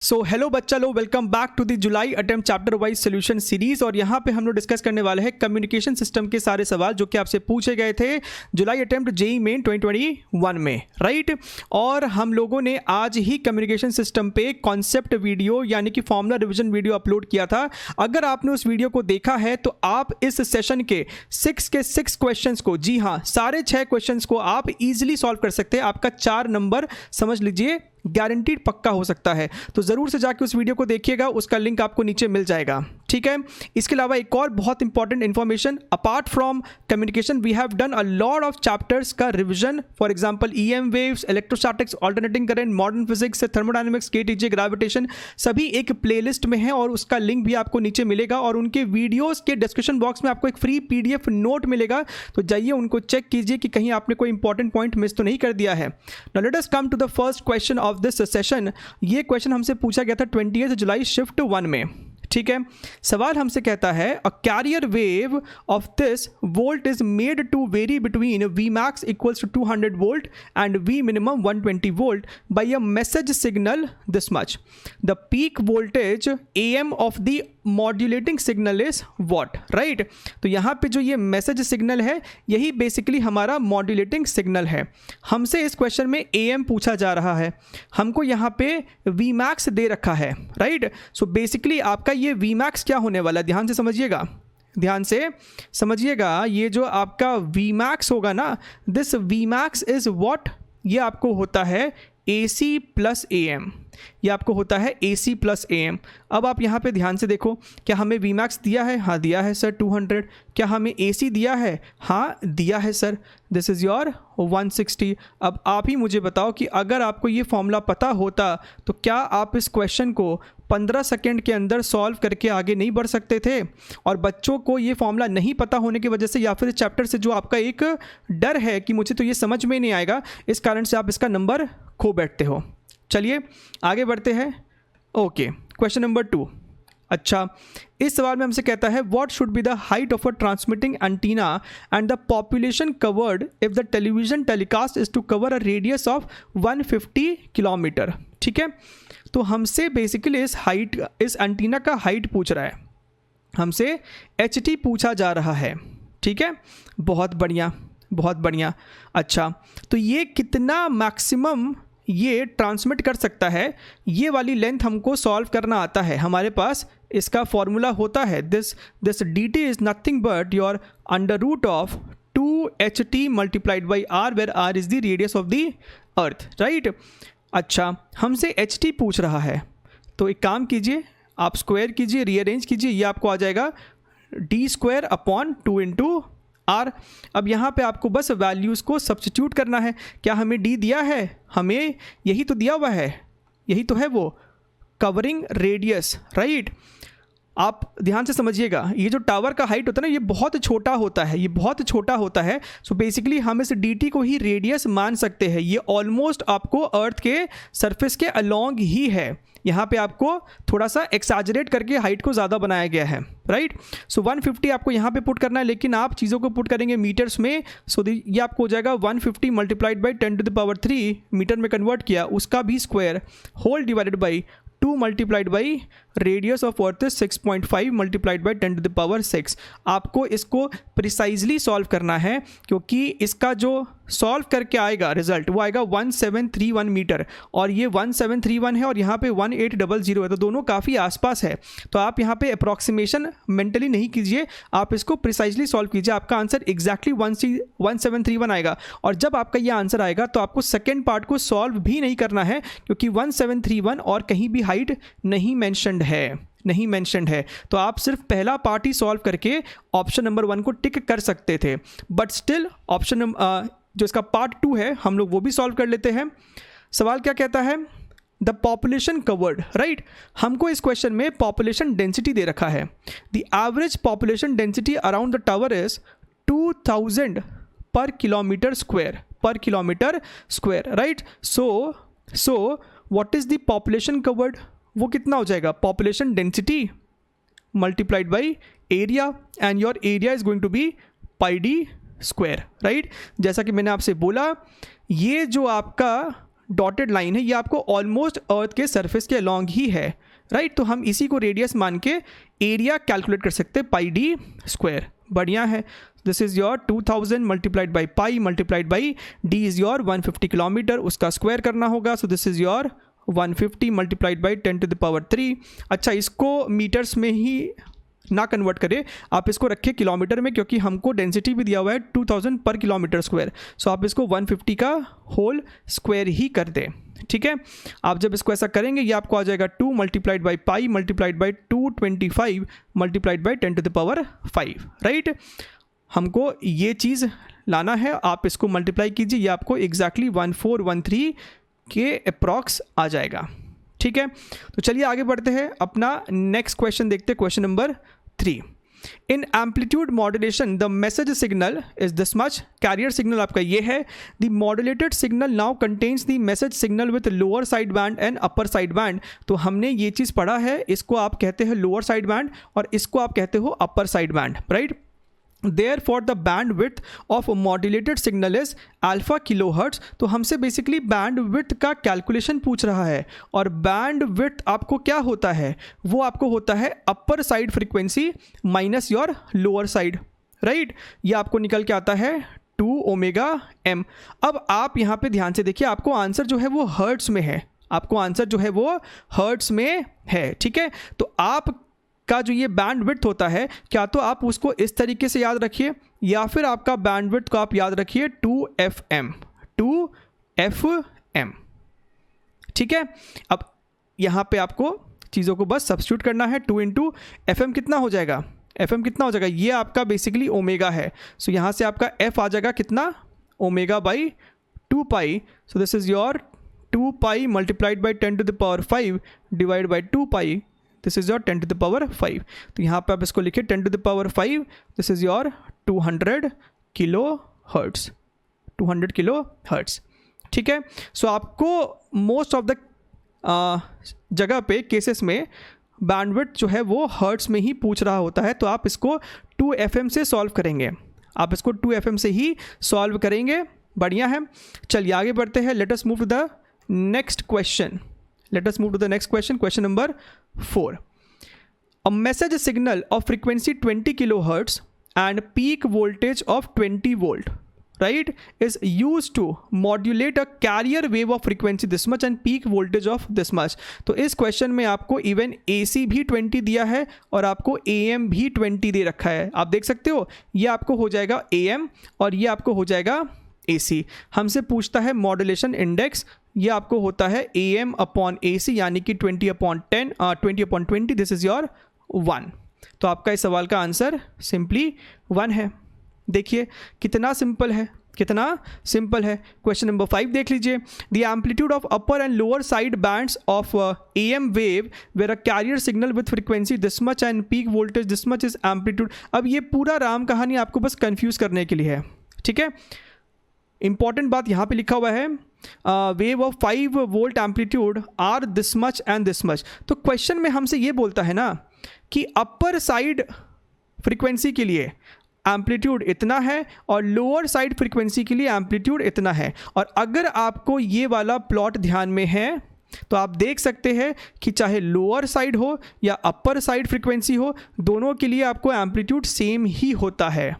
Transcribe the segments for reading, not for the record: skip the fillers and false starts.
सो hello बच्चा लोग, welcome back to the July attempt chapter wise solution series. और यहाँ पे हम लोग डिस्कस करने वाले हैं कम्युनिकेशन सिस्टम के सारे सवाल जो कि आपसे पूछे गए थे जुलाई अटेम्प्ट जेईई मेन 2021 में, राइट। और हम लोगों ने आज ही कम्युनिकेशन सिस्टम पे कॉन्सेप्ट वीडियो यानी कि फॉर्मूला रिवीजन वीडियो अपलोड किया था। अगर आपने उस वीडियो को देखा है तो आप इस सेशन के 6 क्वेश्चंस को, जी हाँ, सारे 6 क्वेश्चंस को आप इजीली सॉल्व कर सकते हैं। आपका 4 नंबर समझ लीजिए गारंटीड पक्का हो सकता है। तो ज़रूर से जाके उस वीडियो को देखिएगा, उसका लिंक आपको नीचे मिल जाएगा, ठीक है। इसके अलावा एक और बहुत important information, apart from communication we have done a lot of chapters का revision. For example EM waves, electrostatics, alternating current, modern physics, thermodynamics, KTG, gravitation, सभी एक प्लेलिस्ट में है और उसका लिंक भी आपको नीचे मिलेगा। और उनके वीडियोज़ के डिस्क्रिप्शन बॉक्स में आपको एक फ्री PDF नोट मिलेगा, तो जाइए उनको चेक कीजिए कि कहीं आपने कोई इंपॉर्टेंट पॉइंट मिस तो नहीं कर दिया है। Now let us come to the first question of this session. ये क्वेश्चन हमसे पूछा गया था 20 जुलाई शिफ्ट 1 में, ठीक है। सवाल हमसे कहता है a carrier wave of this volt is made to vary between V max equals to 200 volt and V minimum 120 volt by a message signal this much. The peak voltage AM of the modulating signal is what, right. तो यहाँ पे जो ये message signal है यही basically हमारा modulating signal है। हमसे इस क्वेश्चन में AM पूछा जा रहा है, हमको यहाँ पे Vmax दे रखा है, राइट। सो बेसिकली आपका ये Vmax क्या होने वाला है, ध्यान से समझिएगा, ध्यान से समझिएगा। ये जो आपका Vmax होगा ना, दिस Vmax इज व्हाट, ये आपको होता है AC प्लस AM, ये आपको होता है AC प्लस AM। अब आप यहाँ पे ध्यान से देखो, क्या हमें Vmax दिया है? हाँ दिया है सर 200। क्या हमें AC दिया है? हाँ दिया है सर, दिस इज़ योर 160। अब आप ही मुझे बताओ कि अगर आपको ये फॉर्मूला पता होता तो क्या आप इस क्वेश्चन को 15 सेकेंड के अंदर सॉल्व करके आगे नहीं बढ़ सकते थे? और बच्चों को ये फॉर्मूला नहीं पता होने की वजह से या फिर चैप्टर से जो आपका एक डर है कि मुझे तो ये समझ में नहीं आएगा, इस कारण से आप इसका नंबर खो बैठते हो। चलिए आगे बढ़ते हैं। Okay, question number 2। अच्छा, इस सवाल में हमसे कहता है what should be the height of a transmitting antenna and the population covered if the television telecast is to cover a radius of 150 kilometre, ठीक है। तो हमसे बेसिकली इस एंटीना का हाइट पूछ रहा है, हमसे HT पूछा जा रहा है, ठीक है। बहुत बढ़िया, बहुत बढ़िया। अच्छा, तो ये कितना मैक्सिमम ये ट्रांसमिट कर सकता है, ये वाली लेंथ हमको सॉल्व करना आता है। हमारे पास इसका फॉर्मूला होता है this dt is nothing but your under root of 2HT multiplied by R, where R is the radius of the earth, right. अच्छा, हमसे HT पूछ रहा है, तो एक काम कीजिए, आप स्क्वायर कीजिए, रीअरेंज कीजिए, ये आपको आ जाएगा d² अपॉन 2 इंटू R। अब यहाँ पे आपको बस वैल्यूज़ को सब्स्टिट्यूट करना है। क्या हमें D दिया है? हमें यही तो दिया हुआ है, यही तो है वो कवरिंग रेडियस, राइट। आप ध्यान से समझिएगा, ये जो टावर का हाइट होता है ना, ये बहुत छोटा होता है, ये बहुत छोटा होता है। सो बेसिकली हम इस DT को ही रेडियस मान सकते हैं। ये ऑलमोस्ट आपको अर्थ के सरफेस के अलोंग ही है। यहाँ पे आपको थोड़ा सा एक्सैजरेट करके हाइट को ज़्यादा बनाया गया है, राइट। सो 150 आपको यहाँ पे पुट करना है, लेकिन आप चीज़ों को पुट करेंगे मीटर्स में। सो ये आपको हो जाएगा 150 multiplied by 10 to the power 3, metre में कन्वर्ट किया, उसका भी square, whole divided by 2 multiplied by radius of earth 6.5 multiplied by 10 to the power 6। आपको इसको प्रिसाइजली सॉल्व करना है, क्योंकि इसका जो सॉल्व करके आएगा रिजल्ट वो आएगा 1731 मीटर, और ये 1731 है और यहाँ पे 1800 है, तो दोनों काफ़ी आसपास है। तो आप यहाँ पे अप्रॉक्सीमेशन मेंटली नहीं कीजिए, आप इसको प्रिसाइजली सॉल्व कीजिए। आपका आंसर एग्जैक्टली 1731 आएगा। और जब आपका ये आंसर आएगा तो आपको सेकेंड पार्ट को सॉल्व भी नहीं करना है, क्योंकि 1731 और कहीं भी हाइट नहीं मैंशनड है, तो आप सिर्फ पहला पार्ट ही सॉल्व करके ऑप्शन नंबर 1 को टिक कर सकते थे। बट स्टिल ऑप्शन जो इसका पार्ट 2 है हम लोग वो भी सॉल्व कर लेते हैं। सवाल क्या कहता है? The population covered, right. हमको इस क्वेश्चन में पॉपुलेशन डेंसिटी दे रखा है। The average population density around the tower is 2000 per kilometre square, right. So what is the population covered? वो कितना हो जाएगा? Population density multiplied by area, and your area is going to be πd², right. जैसा कि मैंने आपसे बोला, ये जो आपका डॉटेड लाइन है ये आपको ऑलमोस्ट अर्थ के सरफेस के अलॉन्ग ही है, राइट। तो हम इसी को रेडियस मान के एरिया कैलकुलेट कर सकते हैं, पाई डी स्क्वायर। बढ़िया है। This is your 2000 multiplied by pi multiplied by D is your 150 kilometre, उसका स्क्वायर करना होगा। So this is your 150 multiplied by 10 to the power 3। अच्छा, इसको मीटर्स में ही ना कन्वर्ट करें, आप इसको रखें किलोमीटर में, क्योंकि हमको डेंसिटी भी दिया हुआ है 2000 पर किलोमीटर स्क्वायर। सो आप इसको 150 का होल स्क्वायर ही कर दें, ठीक है। आप जब इसको ऐसा करेंगे ये आपको आ जाएगा 2 multiplied by pi multiplied by 225 multiplied by 10 to the power 5, right. हमको ये चीज़ लाना है, आप इसको मल्टीप्लाई कीजिए, ये आपको एग्जैक्टली 1413 के अप्रॉक्स आ जाएगा, ठीक है। तो चलिए आगे बढ़ते हैं, अपना नेक्स्ट क्वेश्चन देखते हैं, question number 3। In amplitude modulation the message signal is this much. Carrier signal आपका ये है। The modulated signal now contains the message signal with lower side band and upper side band. तो हमने ये चीज़ पढ़ा है, इसको आप कहते हैं लोअर साइड बैंड और इसको आप कहते हो upper side band, right. Therefore the bandwidth of a modulated signal is alpha kilohertz। तो हमसे बेसिकली बैंडविड्थ का कैलकुलेशन पूछ रहा है, और बैंडविड्थ आपको क्या होता है, वो आपको होता है upper side frequency minus your lower side, right. ये आपको निकल के आता है 2 ओमेगा एम। अब आप यहाँ पे ध्यान से देखिए, आपको आंसर जो है वो हर्ट्स में है, आपको आंसर जो है वो हर्ट्स में है, ठीक है। तो आप का जो ये बैंडविड्थ होता है, क्या तो आप उसको इस तरीके से याद रखिए, या फिर आपका बैंडविड्थ को आप याद रखिए 2FM, 2FM, ठीक है। अब यहाँ पे आपको चीज़ों को बस सब्स्टिट्यूट करना है। 2 इंटू FM कितना हो जाएगा, FM कितना हो जाएगा, ये आपका बेसिकली ओमेगा है। सो यहाँ से आपका F आ जाएगा कितना, omega by 2 pi. So this is your 2 pi multiplied by 10 to the power 5 divide by 2 pi, this is your 10 to the power 5। तो यहाँ पे आप इसको लिखिए 10 to the power 5, this is your 200 kilo hertz, 200 kilo hertz, ठीक है। सो आपको most of the जगह पे केसेस में बैंडविड्थ जो है वो हर्ट्स में ही पूछ रहा होता है, तो आप इसको 2FM से सॉल्व करेंगे, आप इसको 2FM से ही सॉल्व करेंगे। बढ़िया है। चलिए आगे बढ़ते हैं, let us move to the next question. Let us move to the next question, question number 4. A message signal of frequency 20 kilohertz and peak voltage of 20 volt, right, is used to modulate a carrier wave of frequency this much and peak voltage of this much. तो इस question में आपको even AC भी 20 दिया है और आपको AM भी 20 दे रखा है। आप देख सकते हो, ये आपको हो जाएगा AM और ये आपको हो जाएगा AC। हमसे पूछता है मॉड्यूलेशन इंडेक्स, ये आपको होता है AM अपॉन AC, यानी कि 20/10 20/20, दिस इज़ योर 1। तो आपका इस सवाल का आंसर सिंपली 1 है। देखिए कितना सिंपल है, कितना सिंपल है। क्वेश्चन नंबर 5 देख लीजिए। The amplitude of upper and lower side bands of AM wave where a carrier signal with frequency this much and peak voltage this much is amplitude. अब ये पूरा राम कहानी आपको बस कंफ्यूज करने के लिए है, ठीक है। इंपॉर्टेंट बात यहाँ पे लिखा हुआ है, wave of 5 volt amplitude are this much and this much. तो क्वेश्चन में हमसे ये बोलता है ना कि अपर साइड फ्रीक्वेंसी के लिए एम्पलीट्यूड इतना है और लोअर साइड फ्रीक्वेंसी के लिए एम्पलीट्यूड इतना है। और अगर आपको ये वाला प्लॉट ध्यान में है तो आप देख सकते हैं कि चाहे लोअर साइड हो या अपर साइड फ्रीक्वेंसी हो, दोनों के लिए आपको एम्पलीट्यूड सेम ही होता है,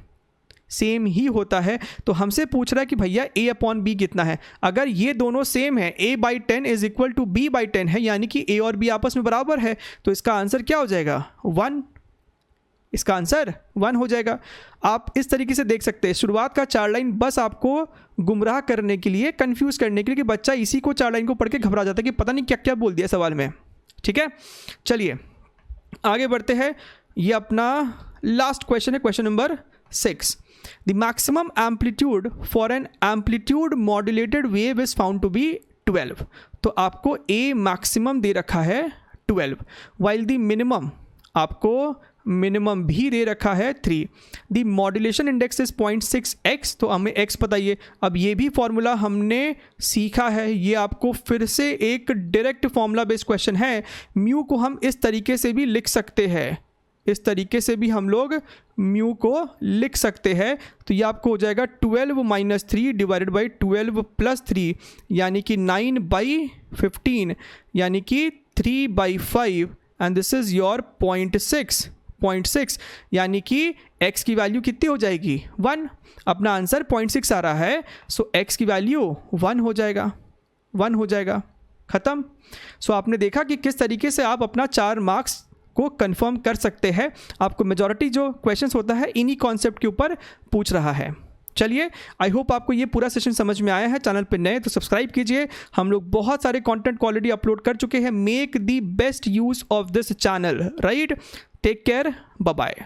सेम ही होता है। तो हमसे पूछ रहा है कि भैया A/B कितना है। अगर ये दोनों सेम है, A/10 is equal to B/10 है, यानी कि A और B आपस में बराबर है, तो इसका आंसर क्या हो जाएगा 1। इसका आंसर 1 हो जाएगा। आप इस तरीके से देख सकते हैं, शुरुआत का 4 लाइन बस आपको गुमराह करने के लिए, कंफ्यूज करने के लिए, कि बच्चा इसी को 4 लाइन को पढ़ के घबरा जाता है कि पता नहीं क्या क्या बोल दिया सवाल में, ठीक है। चलिए आगे बढ़ते हैं, ये अपना लास्ट क्वेश्चन है, question number 6। The maximum amplitude for an amplitude modulated wave is found to be 12। तो आपको A maximum दे रखा है 12, while the minimum आपको मिनिमम भी दे रखा है 3। The modulation index is 0.6x, तो हमें x बताइए। अब ये भी फॉर्मूला हमने सीखा है, ये आपको फिर से एक डायरेक्ट फॉर्मूला बेस्ड क्वेश्चन है। म्यू को हम इस तरीके से भी लिख सकते हैं, इस तरीके से भी हम लोग म्यू को लिख सकते हैं। तो ये आपको हो जाएगा 12 माइनस 3 डिवाइडेड बाई 12 प्लस 3 यानी कि 9/15 यानी कि 3/5 एंड दिस इज़ योर 0.6 यानी कि x की वैल्यू कितनी हो जाएगी 1। अपना आंसर 0.6 आ रहा है, सो x की वैल्यू 1 हो जाएगा, ख़त्म। सो आपने देखा कि किस तरीके से आप अपना 4 मार्क्स को कंफर्म कर सकते हैं। आपको मेजॉरिटी जो क्वेश्चंस होता है इन्हीं कॉन्सेप्ट के ऊपर पूछ रहा है। चलिए, आई होप आपको ये पूरा सेशन समझ में आया है। चैनल पे नए तो सब्सक्राइब कीजिए। हम लोग बहुत सारे कंटेंट ऑलरेडी अपलोड कर चुके हैं। Make the best use of this channel, right? Take care, bye bye.